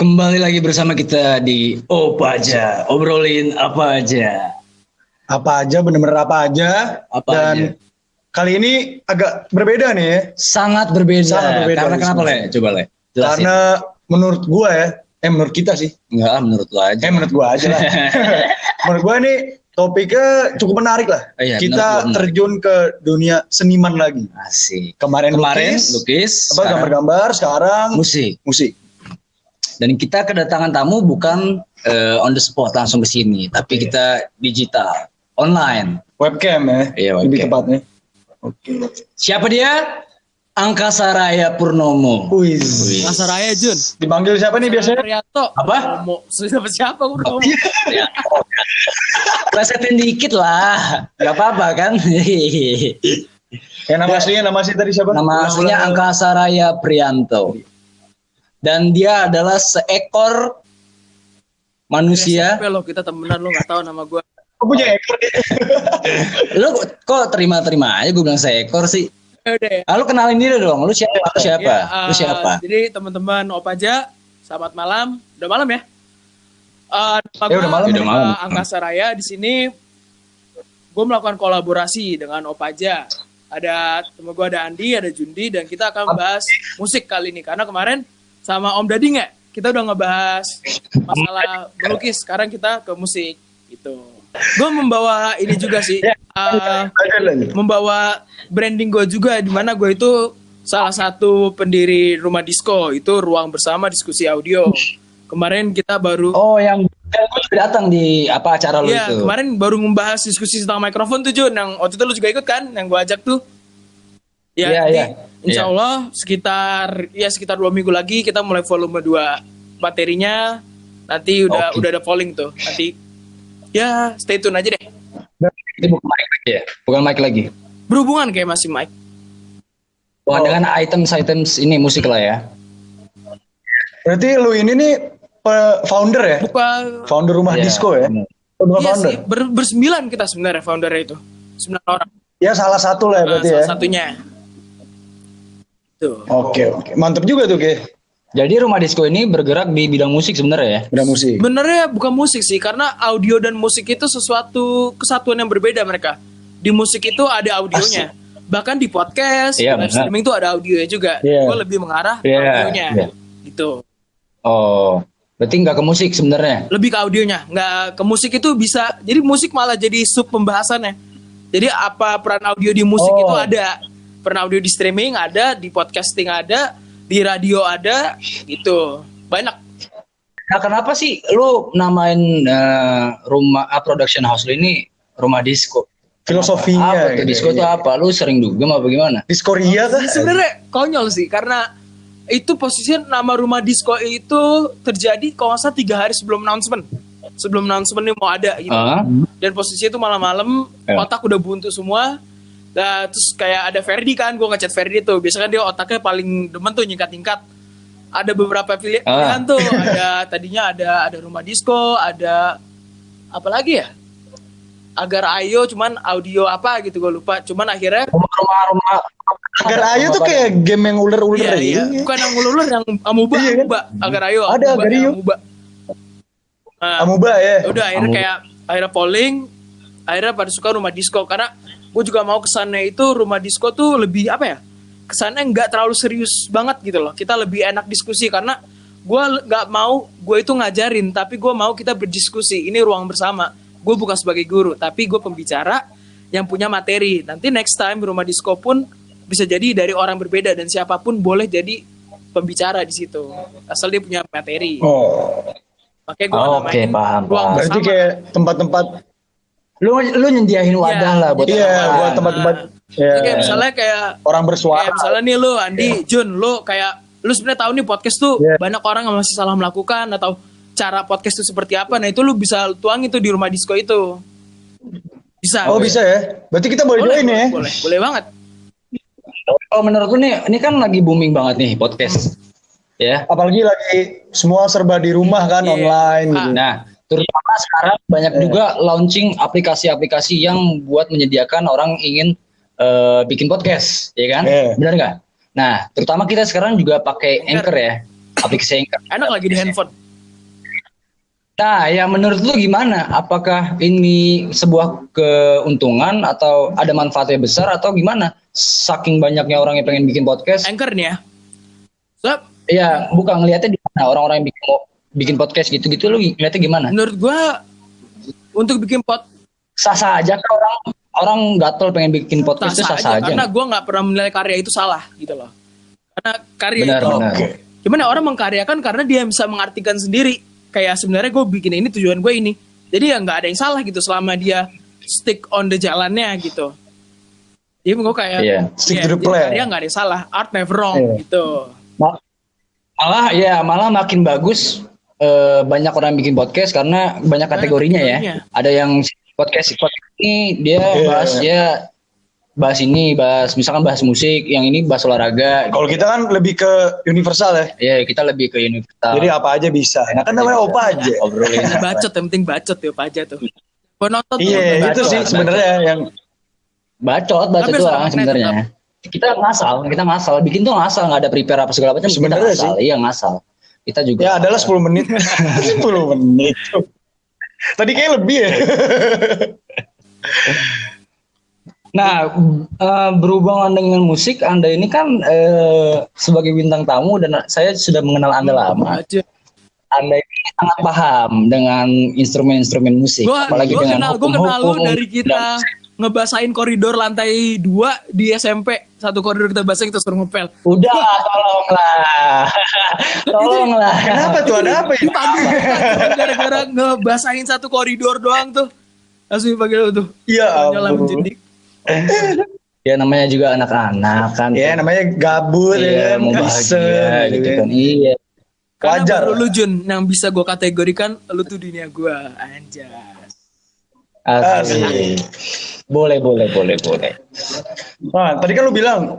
Kembali lagi bersama kita di Aja, obrolin apa aja. Apa aja, bener-bener apa aja. Apa Dan aja. kali ini agak berbeda nih ya. Sangat berbeda. Karena kenapa, Le? Coba, Le. Jelasin. Karena menurut gua ya, menurut kita sih. Enggak, menurut lo aja. Menurut gua aja lah. Menurut gua nih topiknya cukup menarik lah. Iya, kita terjun ke dunia seniman lagi. Asik. Kemarin lukis, gambar-gambar, sekarang musik. Dan kita kedatangan tamu bukan on the spot langsung ke sini, tapi kita digital, online. Webcam ya, Iya, lebih webcam. tepatnya. Oke. Siapa dia? Angkasa Raya Purnomo. Wih. Angkasa Raya, Jun. Dipanggil siapa nih biasanya? Prianto. Apa? Mau siapa Purnomo? Plesetin dikit lah, nggak apa-apa kan? Nama aslinya tadi siapa? Nama aslinya Angkasa Raya Prianto. Dan dia adalah seekor manusia. Sampai lo kita temenan lo nggak tahu nama gue. Aku punya ekor. Lu kok terima-terima aja gue bilang seekor sih. Udah. Lu kenalin diri dong. Lu siapa? Ya, Lu siapa? Jadi teman-teman Opaja, selamat malam. Udah malam ya? Udah malam. Angkasa Raya di sini. Gue melakukan kolaborasi dengan Opaja. Ada temen gue, ada Andi, ada Jundi, dan kita akan bahas musik kali ini. Karena kemarin sama Om Dading ya, kita udah ngebahas masalah melukis. Sekarang kita ke musik gitu. Gue membawa ini juga sih, membawa branding gue juga, di mana gue itu salah satu pendiri Rumah Disco, itu ruang bersama diskusi audio. Kemarin kita baru yang gue juga datang di acara lu itu. Iya, kemarin baru membahas diskusi tentang mikrofon tuh, Jun, yang waktu itu lu juga ikut kan, yang gue ajak tuh. Iya. Insya Allah sekitar 2 minggu lagi kita mulai volume 2 materinya. Nanti udah ada polling tuh. Nanti ya stay tune aja deh. Ini bukan mic lagi ya? Bukan mic lagi. Berhubungan kayak masih mic. Dengan items ini musik lah ya. Berarti lu ini nih founder ya? Bukan. Founder Rumah Disco ya? Bukan Iya founder? sih, bersembilan kita sebenarnya foundernya itu. 9 orang. Ya salah satu lah ya berarti ya? Salah satunya. Tuh. Oke. Mantep juga tuh, Ge. Jadi Rumah Disco ini bergerak di bidang musik sebenarnya ya? Bidang musik. Benernya bukan musik sih, karena audio dan musik itu sesuatu kesatuan yang berbeda mereka. Di musik itu ada audionya. Bahkan di podcast, live streaming itu ada audionya juga. Gue lebih mengarah ke audionya. Gitu. Oh, berarti nggak ke musik sebenarnya? Lebih ke audionya, nggak ke musik itu bisa. Jadi musik malah jadi sub pembahasannya. Jadi apa peran audio di musik itu ada. Peran audio di streaming ada, di podcasting ada, di radio ada, gitu. Banyak. Nah, kenapa sih lu namain rumah production house lu ini Rumah Disco? Filosofinya. Apa tuh disco itu apa? Lu sering dugem apa gimana? Diskoria kan? Sebenarnya konyol sih, karena itu posisinya nama Rumah Disco itu terjadi kalau nggak salah 3 hari sebelum announcement. Sebelum announcement ini mau ada gitu. Dan posisinya itu malam-malam, otak udah buntu semua. Nah, terus kayak ada Ferdi kan, gue ngechat Ferdi tuh. Biasanya kan dia otaknya paling demen tuh nyingkat-nyingkat. Ada beberapa pilihan tuh. Tadinya ada Rumah Disco, ada apa lagi ya? Agar Ayo, cuman audio apa gitu gue lupa. Cuman akhirnya rumah Agar Ayo tuh kayak game yang ular-ular iya. Bukan yang ular yang Amuba, iya, kan? Amuba. Agar Ayo. Ada Agar Ayo. Amuba. Amuba ya. Udah akhirnya polling, akhirnya pada suka Rumah Disco karena gue juga mau kesannya itu Rumah Disco tuh lebih apa ya? Kesannya nggak terlalu serius banget gitu loh. Kita lebih enak diskusi karena gue nggak mau gue itu ngajarin, tapi gue mau kita berdiskusi. Ini ruang bersama. Gue bukan sebagai guru, tapi gue pembicara yang punya materi. Nanti next time Rumah Disco pun bisa jadi dari orang berbeda dan siapapun boleh jadi pembicara di situ. Asal dia punya materi. Makanya gue namain ruang bersama. Berarti kayak tempat-tempat lu nyediain wadah lah buat buat tempat-tempat kayak misalnya kayak orang bersuara. Kayak misalnya nih lu Andi, Jun, lu sebenarnya tahu nih podcast tuh banyak orang yang masih salah melakukan atau cara podcast itu seperti apa. Nah, itu lu bisa tuang itu di Rumah Disco itu. Bisa. Oh, bisa ya. Berarti kita boleh join ya. Boleh banget. Kalau menurut lu nih, ini kan lagi booming banget nih podcast. Ya. Apalagi lagi semua serba di rumah kan, online gitu. Nah, terutama sekarang banyak juga launching aplikasi-aplikasi yang buat menyediakan orang ingin bikin podcast, ya kan? Benar nggak? Nah, terutama kita sekarang juga pakai Anchor ya. aplikasi Anchor. Enak lagi di handphone. Nah, ya menurut lu gimana? Apakah ini sebuah keuntungan atau ada manfaatnya besar atau gimana? Saking banyaknya orang yang pengen bikin podcast. Anchor nih ya. So, Ya, bukan ngelihatnya di mana orang-orang yang bikin podcast gitu-gitu lu ngeliatnya gimana? menurut gua untuk bikin Sah-sah aja kan orang gatel pengen bikin podcast itu sah-sah aja. karena gua nggak pernah menilai karya itu salah gitu loh. Karena karya Benar, itu benar. cuman ya orang mengkaryakan karena dia bisa mengartikan sendiri. Kayak sebenarnya gue bikin ini tujuan gue ini. Jadi ya nggak ada yang salah gitu selama dia stick on the jalannya gitu. Jadi gue kayak Iya. Stick ya, to the plan. karya nggak ada yang salah. Art never wrong Iya. gitu. Malah makin bagus banyak orang bikin podcast karena banyak kategorinya ya. kategorinya. Ada yang podcast ini dia bahas misalkan bahas musik, yang ini bahas olahraga. Kalau kita kan lebih ke universal ya. Ya kita lebih ke universal. Jadi apa aja bisa. Nah kan namanya opa aja. Obrolin. Bacot yang penting bacot ya Pak aja tuh. Penonton tuh Iya, bacot. itu sih sebenarnya yang Bacot Tapi doang sama sebenarnya. Kita ngasal, bikin tuh ngasal, nggak ada prepare apa segala macam. Kita Sebenarnya ngasal, iya ngasal. Kita juga. ya adalah 10 menit. 10 menit. Tadi kayak lebih ya. Nah, berhubungan dengan musik, Anda ini kan sebagai bintang tamu dan saya sudah mengenal Anda lama. Aja. Anda ini sangat paham dengan instrumen-instrumen musik, apalagi Gue dengan kenal lu hukum-hukum. dari kita ngebasahin koridor lantai 2 di SMP. Satu koridor kita basahin terus suruh ngepel. Udah, tolonglah. Kenapa tuh, ada apa ya? Tadi gara-gara ngebasahin satu koridor doang tuh. Langsung dipanggil tuh. Iya Nyala ampun. menjadi. Ya namanya juga anak-anak kan. Ya namanya gabut Iya, ya mau kan. bahagia gitu kan. Iya. Karena Wajar. baru lu Jun yang bisa gue kategorikan lu tuh dunia gue. Anjas. Asik. Boleh. Nah, tadi kan lu bilang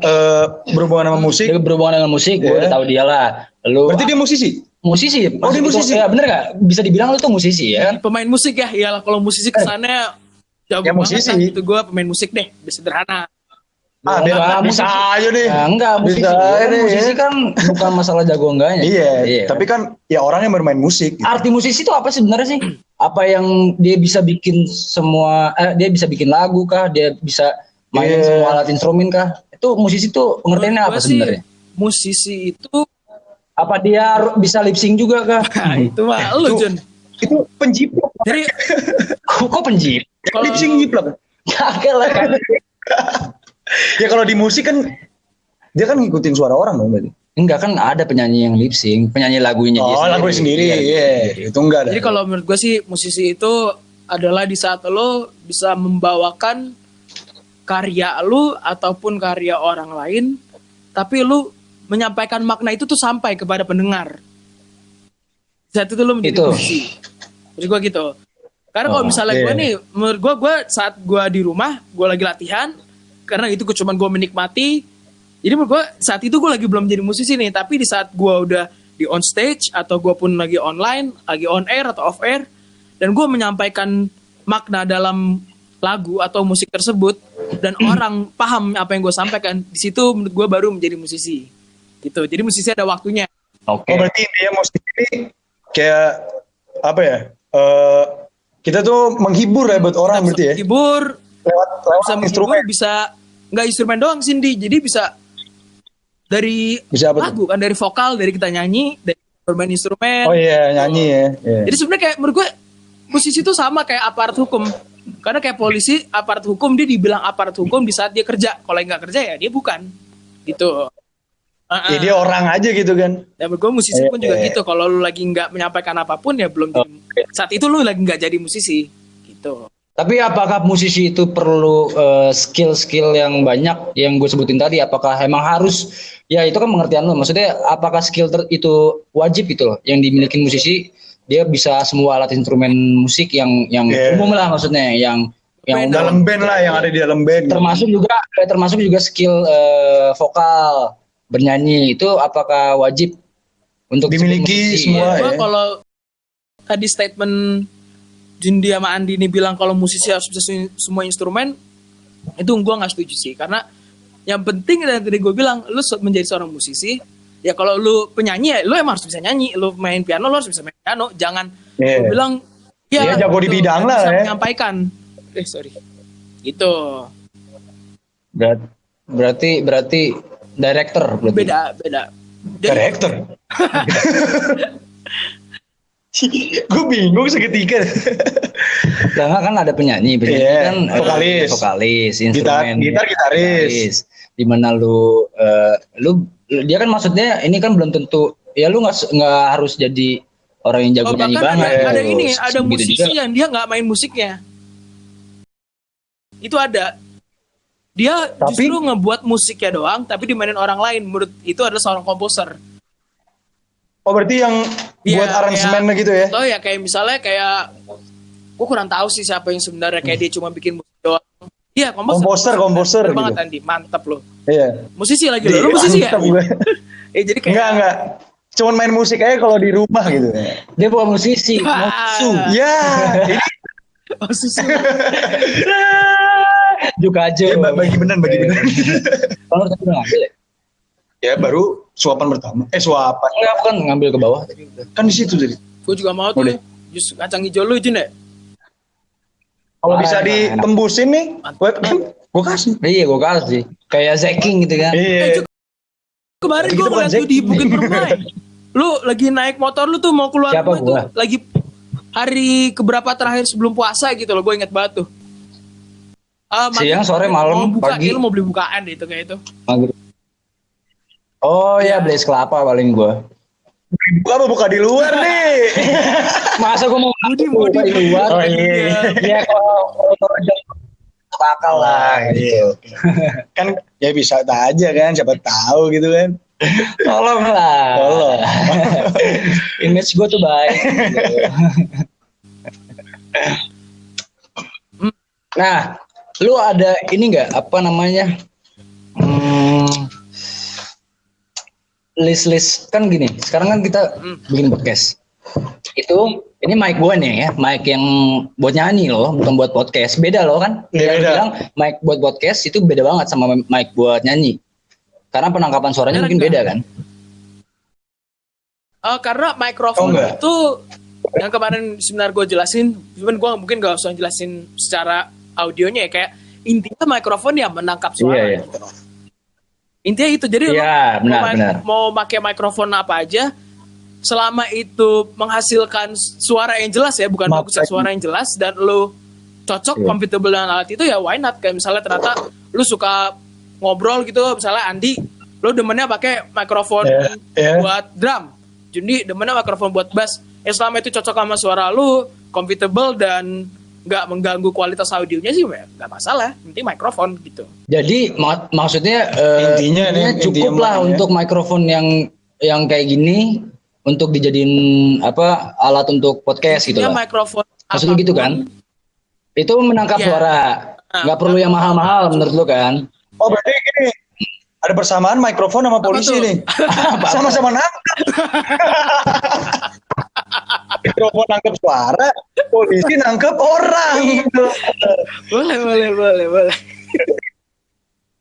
berhubungan sama musik. Dia berhubungan dengan musik, gue Iya. udah tahu dia lah. Lu Berarti dia musisi? musisi. Oh, dia musisi. Ya bener gak? Bisa dibilang lu tuh musisi ya kan? Pemain musik ya. Iyalah kalau musisi kesannya jauh Ya, banget musisi. lah. Itu gue pemain musik deh. Sederhana. Ah, Enggak, bisa aja deh. Ya, enggak, musisi. Bisa Kan deh. musisi kan bukan masalah jago enggaknya. Iya, tapi kan ya orang yang bermain musik. Gitu. Arti musisi itu apa sih sebenarnya sih? Apa yang dia bisa bikin dia bisa bikin lagu kah? Dia bisa mainin Iya. semua alat instrumen kah? Itu musisi tuh pengertiannya Menurut apa gua sih, sebenarnya? musisi itu Apa dia bisa lip sync juga kah? nah, itu mah lu Jun. Itu penjiplak. Jadi Kok penjip? kalau Lip sync jiplak. Kagak lah kan. Ya kalau di musik kan dia kan ngikutin suara orang dong berarti. Enggak kan ada penyanyi yang lip sync, penyanyi lagunya dia Oh, lagu sendiri. Iya, itu enggak ada. Jadi kalau menurut gue sih musisi itu adalah di saat lo bisa membawakan karya lu ataupun karya orang lain, tapi lu menyampaikan makna itu tuh sampai kepada pendengar. Saat itu lu menjadi Itu. musisi. Menurut gue gitu. Karena kalau Oh, misalnya iya. gue nih, menurut gue saat gue di rumah, gue lagi latihan, karena itu cuma gue menikmati. Jadi menurut gue saat itu gue lagi belum jadi musisi nih, tapi di saat gue udah di on stage atau gue pun lagi online, lagi on air atau off air, dan gue menyampaikan makna dalam lagu atau musik tersebut dan orang paham apa yang gue sampaikan, di situ menurut gue baru menjadi musisi. Gitu. Jadi musisi ada waktunya. Oke. Oh, berarti dia musik ini kayak apa ya? Kita tuh menghibur ya buat orang berarti ya. Hibur, Lewat bisa instrumen. menghibur, bisa nggak instrumen doang Cindy, jadi bisa dari Bisa apa tuh? lagu kan, dari vokal, dari kita nyanyi, dari bermain instrumen. Oh iya, nyanyi ya. Iya. Jadi sebenarnya kayak menurut gue musisi itu sama kayak aparat hukum. Karena kayak polisi, aparat hukum dia dibilang aparat hukum di saat dia kerja. Kalau yang nggak kerja ya dia bukan. Gitu. Ya dia orang aja gitu kan. Dan menurut gue musisi pun juga gitu. Kalau lu lagi nggak menyampaikan apapun ya belum jadi, saat itu lu lagi nggak jadi musisi. Gitu. Tapi apakah musisi itu perlu skill-skill yang banyak yang gue sebutin tadi? Apakah emang harus? Ya itu kan pengertian lo. Maksudnya apakah skill itu wajib gitu loh yang dimiliki musisi? Dia bisa semua alat instrumen musik yang umum lah maksudnya, yang Dalam band lah, yang ada di dalam band. termasuk juga skill vokal, bernyanyi itu apakah wajib untuk Dimiliki musisi? semua. Gua ya. kalau tadi statement Jindi sama Andi ini bilang kalau musisi harus bisa semua instrumen, itu gue nggak setuju sih. Karena yang penting dari tadi gue bilang, lu menjadi seorang musisi, Ya kalau lu penyanyi ya lu emang harus bisa nyanyi, lu main piano lu harus bisa main piano, jangan Iya. lu bilang Iya, jago di gitu, bidang nggak lah bisa ya. menyampaikan. Sorry. Itu Berarti director berarti. beda. Jadi Director. Gue bingung seketika. Lah kan ada penyanyi Iya, kan vokalis. instrumen, Gitaris. Di mana dia kan maksudnya ini kan belum tentu ya lu nggak harus jadi orang yang jago nyanyi bahkan banget. ada gitu. ini, ada Begitu musisi juga. yang dia nggak main musiknya. Itu ada. Dia justru ngebuat musiknya doang, tapi dimainin orang lain. Menurut itu adalah seorang komposer. Oh berarti yang buat aransemennya gitu ya? Oh ya kayak misalnya kayak gue kurang tahu sih siapa yang sebenarnya kayak dia cuma bikin musik doang. Iya komposer Bener banget gitu. Andi, mantap loh. Iya. Musisi lagi lo musisi ya? Jadi kayak Enggak. Cuman main musik aja kalau di rumah gitu. Dia bukan musisi, musu. Ya, ini musisi. Juga aja. bagi benar. Kalau tadi udah ngambil ya? Ya baru suapan pertama. Suapan. Enggak, aku kan ngambil ke bawah tadi udah. Kan di situ tadi. Gue juga mau tuh. Jus kacang hijau lu Jin ya? Kalau Parah, bisa enak. ditembusin nih webcam, gue kasih. Iya, gue kasih. Kayak Zeking gitu kan. Iya. Kemarin Tapi gue kita bukan ngeliat lu di Zeki. Bukit Permai. Lu lagi naik motor lu tuh mau keluar Siapa rumah tuh. gua? Lagi hari keberapa terakhir sebelum puasa gitu loh. Gue inget banget tuh. Siang, sore, malam, mau buka, pagi. lu mau beli bukaan deh itu kayak itu. Maghrib. Oh ya, beli es kelapa paling gue. Gua mau buka di luar nih. Masa gue mau Budi. di luar? Oh iya. Ya kalau masuk akal lah gitu. Kan ya bisa aja kan, siapa tahu gitu kan. Tolonglah. Tolong. Image gue tuh baik. Gitu. Nah, lu ada ini nggak apa namanya? List kan gini. Sekarang kan kita bikin podcast. Ini mic gue nih ya, mic yang buat nyanyi loh, bukan buat podcast. Beda loh kan? Iya, beda. Bilang mic buat podcast itu beda banget sama mic buat nyanyi. Karena penangkapan suaranya mungkin beda kan? Karena mikrofon itu yang kemarin sebenarnya gue jelasin, cuman gue mungkin gak usah jelasin secara audionya ya, kayak intinya mikrofon yang menangkap suara. Iya. Gitu. Intinya itu, jadi Iya, benar. mau pakai mikrofon apa aja, selama itu menghasilkan suara yang jelas ya, bukan bagus suara yang jelas, dan lu cocok, compatible dengan alat itu ya why not. Kayak misalnya ternyata lu suka ngobrol gitu, misalnya Andi, lu demennya pakai mikrofon buat drum, Jundi demennya mikrofon buat bass, ya selama itu cocok sama suara lu, compatible dan nggak mengganggu kualitas audionya sih nggak masalah, penting mikrofon gitu. Jadi maksudnya intinya cukup lah untuk mikrofon yang kayak gini untuk dijadiin apa alat untuk podcast gitu lah. Mikrofon maksud lu gitu kan? Itu menangkap suara, nggak perlu yang mahal-mahal menurut lu kan? Oh berarti gini, ada persamaan mikrofon sama polisi nih. Sama-sama nangkep. Mikrofon nangkep suara, polisi nangkep orang. Boleh.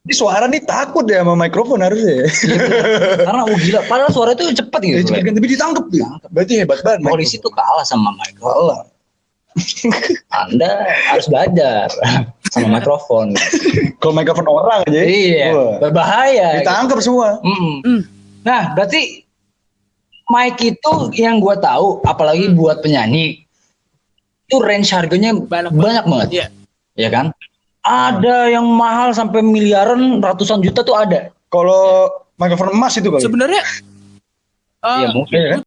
Ini suara nih takut ya sama mikrofon harusnya. Karena gila, padahal suara itu cepet gitu. Cepet kan, tapi ditangkep tuh. Berarti hebat banget. Polisi tuh kalah sama mikrofon. Anda harus belajar sama mikrofon. Kalau mikrofon orang aja. Iya, berbahaya. Ditangkep semua. Nah, berarti mic itu yang gue tahu, apalagi buat penyanyi, itu range harganya banyak banget. Iya. Ya kan? Ada yang mahal sampai miliaran, ratusan juta tuh ada. Kalau mikrofon emas itu kali. Sebenarnya ya mungkin kan.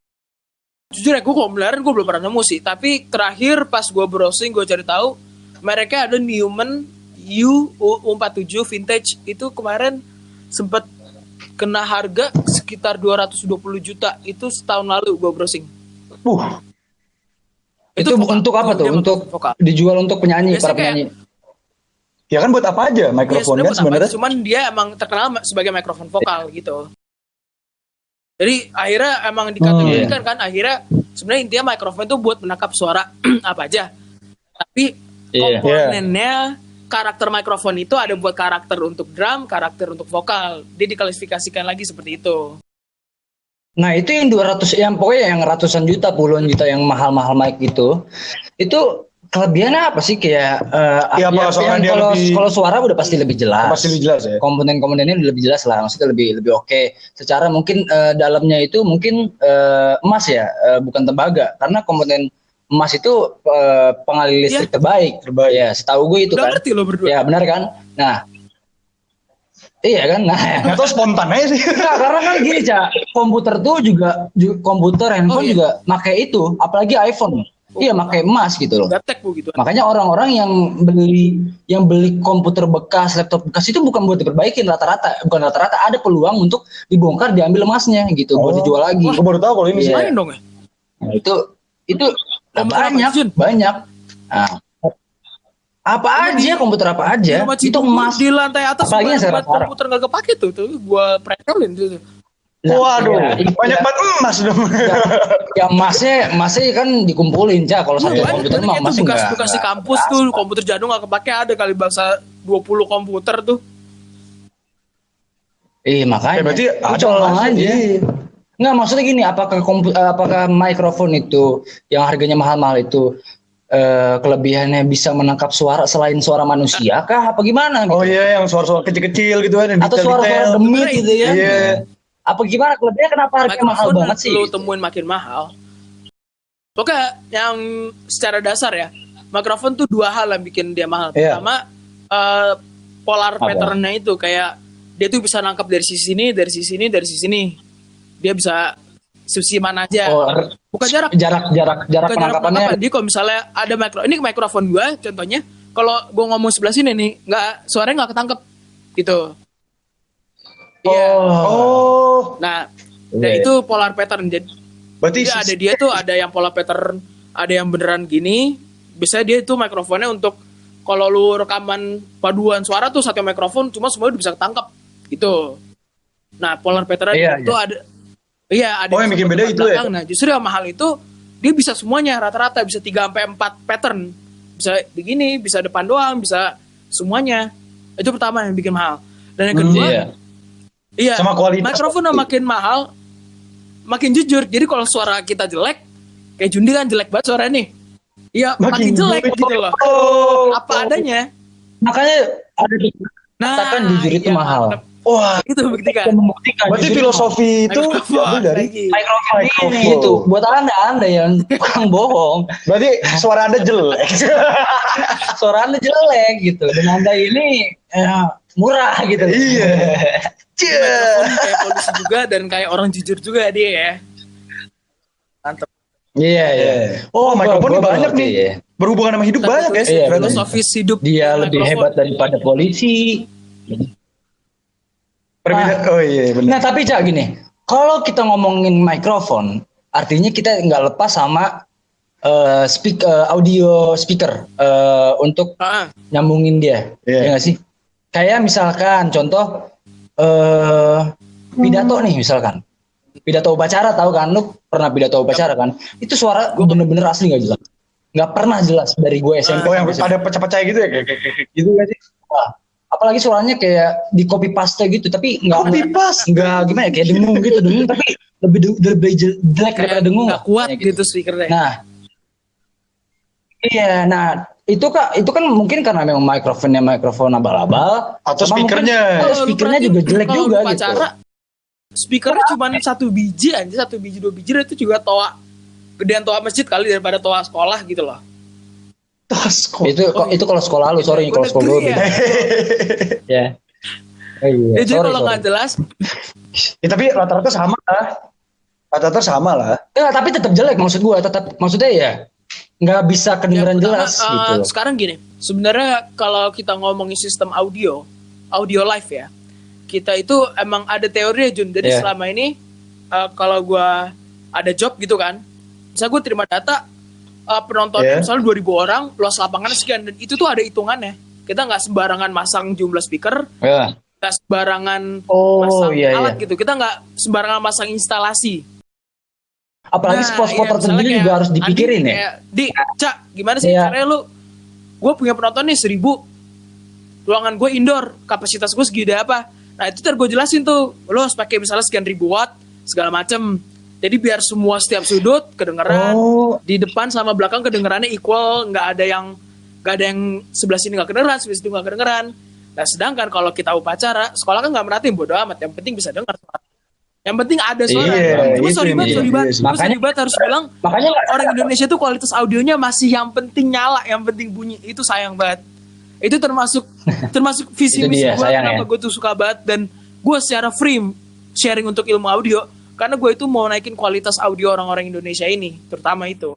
Jujur ya, gue kok miliaran gue belum pernah nemu sih. Tapi terakhir pas gue browsing, gue cari tahu mereka ada Neumann U47 vintage itu kemarin sempat kena harga sekitar 220 juta itu setahun lalu gue browsing. Itu untuk apa tuh? Untuk dijual untuk penyanyi, para penyanyi. Ya kan buat apa aja mikrofon kan sebenarnya. Cuman dia emang terkenal sebagai mikrofon vokal gitu. Jadi akhirnya emang dikategorikan kan akhirnya sebenarnya intinya mikrofon itu buat menangkap suara apa aja. Tapi komponennya karakter mikrofon itu ada buat karakter untuk drum, karakter untuk vokal. Dia diklasifikasikan lagi seperti itu. Nah itu yang 200, yang pokoknya yang ratusan juta, puluhan juta yang mahal-mahal mic itu kelebihannya apa sih, kayak Iya, apa soalnya dia lebih- kalau suara udah pasti lebih jelas. Pasti lebih jelas ya. Komponen-komponennya udah lebih jelas lah, maksudnya lebih oke. Secara mungkin dalamnya itu mungkin emas ya, bukan tembaga, karena komponen emas itu pengalir listrik terbaik. Ya, setahu gue itu Udah kan. ngerti lo berdua. Ya benar kan. Nah, iya kan. Nah, Nggak tahu spontan aja sih. Enggak, karena kan gini, Cak, komputer tuh juga komputer, handphone iya. juga pakai itu, apalagi iPhone. Iya, pakai emas gitu loh. Gaptek bu gitu. Makanya orang-orang yang beli komputer bekas, laptop bekas itu bukan buat diperbaikin, bukan rata-rata ada peluang untuk dibongkar, diambil emasnya gitu, buat dijual lagi. Gue baru tahu kalau ini sih. Iya. Main dong ya. Nah, itu Komputer apa, banyak, Jun? banyak. Nah, apa aja, komputer apa aja, Rumah itu Cibubur emas. di lantai atas Apalagi yang buat sekarang. komputer nggak kepake tuh gua pretelin tuh. Nah, Waduh, iya, banyak banget emas dong. ya emasnya kan dikumpulin, Cak. Kalau satu Banyak, komputer mah banyak itu emasnya bekas di kampus tuh komputer jadul nggak kepake ada kali bangsa 20 komputer tuh. Makanya. Berarti ada colong emasnya, aja. iya. Nggak, maksudnya gini, apakah mikrofon itu yang harganya mahal-mahal itu kelebihannya bisa menangkap suara selain suara manusia kah? Apa gimana? Gitu? Oh iya, yang suara-suara kecil-kecil gitu kan. Atau suara-suara demit gitu ya? Iya. Apa gimana kelebihannya? Kenapa harganya mahal Mikrofon banget sih? lu Gitu? temuin makin mahal. Pokoknya yang secara dasar ya, mikrofon tuh dua hal yang bikin dia mahal. Iya. Pertama, polar pattern-nya itu kayak dia tuh bisa nangkap dari sisi ini, dari sisi ini, dari sisi ini. Dia bisa sisi mana aja. Oh, Bukan jarak. jarak Bukan penangkapannya. Jadi kalau misalnya ada ini mikrofon gua contohnya, kalau gua ngomong sebelah sini nih, suaranya nggak ketangkep gitu. Iya. Oh, Nah, Iya. itu polar pattern. berarti Jadi ada dia tuh ada yang pola pattern, ada yang beneran gini. Bisa dia itu mikrofonnya untuk kalau lu rekaman paduan suara tuh satu mikrofon cuma semua bisa ketangkep gitu. Nah, polar pattern Iya, itu ada. Iya, ada. Oh, yang bikin beda itu ya? Nah, justru yang mahal itu dia bisa semuanya rata-rata bisa 3 sampai 4 pattern. Bisa begini, bisa depan doang, bisa semuanya. Itu pertama yang bikin mahal. Dan yang kedua, Iya. iya, Sama kualitas mikrofon pasti. makin mahal, makin jujur. Jadi kalau suara kita jelek, kayak Jundi kan jelek banget suara nih. Iya, makin jelek gitu loh. Apa adanya. Makanya ada Nah, katakan jujur itu iya, mahal. mantep. wah, Itu membuktikan. Membuktikan. berarti jujur itu filosofi itu Mikrofon diambil dari lagi. mikrofon ini Mikrofon. itu buat anda yang tukang bohong, berarti suara Anda jelek. suara anda jelek gitu, dan anda ini murah gitu. Iya. Mikrofon kayak polisi juga dan kayak orang jujur juga dia ya. Mantep. Iya, iya. Oh, mikrofon ini gua banyak ngerti, nih. ya. Berhubungan sama hidup banyak ya. Iya, ternyata. Filosofis hidup Dia lebih mikrofon. hebat daripada polisi. Oh iya, benar. Nah, tapi Cak gini, kalau kita ngomongin mikrofon, artinya kita nggak lepas sama audio speaker untuk Ah, nyambungin dia, Iya. ya nggak sih? Kayak misalkan contoh pidato nih, misalkan pidato upacara, tahu kan? Lu pernah pidato upacara kan? Itu suara bener-bener asli nggak jelas, nggak pernah jelas dari gue SMP. Oh, yang sampai ada pecah-pecah gitu ya, kayak gitu nggak sih? Wah, apalagi suaranya kayak di copy paste gitu, tapi Copy paste? nggak gimana ya, kayak dengung gitu, tapi lebih jelek daripada kayak dengung. nggak kuat Kayak gitu speakernya. Nah, iya, nah itu kan mungkin karena memang mikrofon abal-abal, Atau sama mungkin- speakernya. atau Kalau lu speakernya perhatiin, juga jelek kalau juga lu gitu. upacara, speakernya cuma satu biji aja, 2 biji itu juga toa gedean toa masjid kali daripada toa sekolah gitu loh. Itu kalau sekolah lu, sorry, kalau sekolah gue Negeri beda. Ya. Oh, iya. Ya, jadi Sorry, kalau sorry. nggak jelas, Ya, tapi rata-rata sama lah. Rata-rata sama lah. Enggak, tapi tetap jelek maksudnya ya nggak bisa kedengeran ya, pertama, jelas gitu. sekarang gini, sebenarnya kalau kita ngomongin sistem audio live ya, kita itu emang ada teorinya Jun. Jadi Iya. selama ini kalau gua ada job gitu kan, bisa gue terima data penontonnya Iya. misalnya 2.000 orang, luas lapangannya sekian, dan itu tuh ada hitungannya. Kita nggak sembarangan masang jumlah speaker, Ya. nggak sembarangan Oh, masang iya, alat iya. gitu. Kita nggak sembarangan masang instalasi. Apalagi spot-spot iya, tertentu misalnya juga kayak harus dipikirin Andi, ya. kayak, Di, Cak, gimana sih Iya. caranya lu? Gue punya penonton nih 1.000, ruangan gue indoor, kapasitas gue segede apa? Nah itu ntar gue jelasin tuh, lu harus pakai misalnya sekian ribu watt, segala macem. Jadi biar semua setiap sudut kedengeran, di depan sama belakang kedengerannya equal, nggak ada yang sebelah sini nggak kedengeran, sebelah situ nggak kedengeran. Nah sedangkan kalau kita upacara, sekolah kan nggak merhatiin, bodo amat, yang penting bisa dengar suara. Yang penting ada suara. Cuma sorry banget harus bilang, Makanya orang Indonesia tuh kualitas audionya masih yang penting nyala, yang penting bunyi. Itu sayang banget. Itu termasuk visi Itu misi dia, gue sayang kenapa ya. gue tuh suka banget, dan gue secara free sharing untuk ilmu audio karena gue itu mau naikin kualitas audio orang-orang Indonesia ini, terutama itu.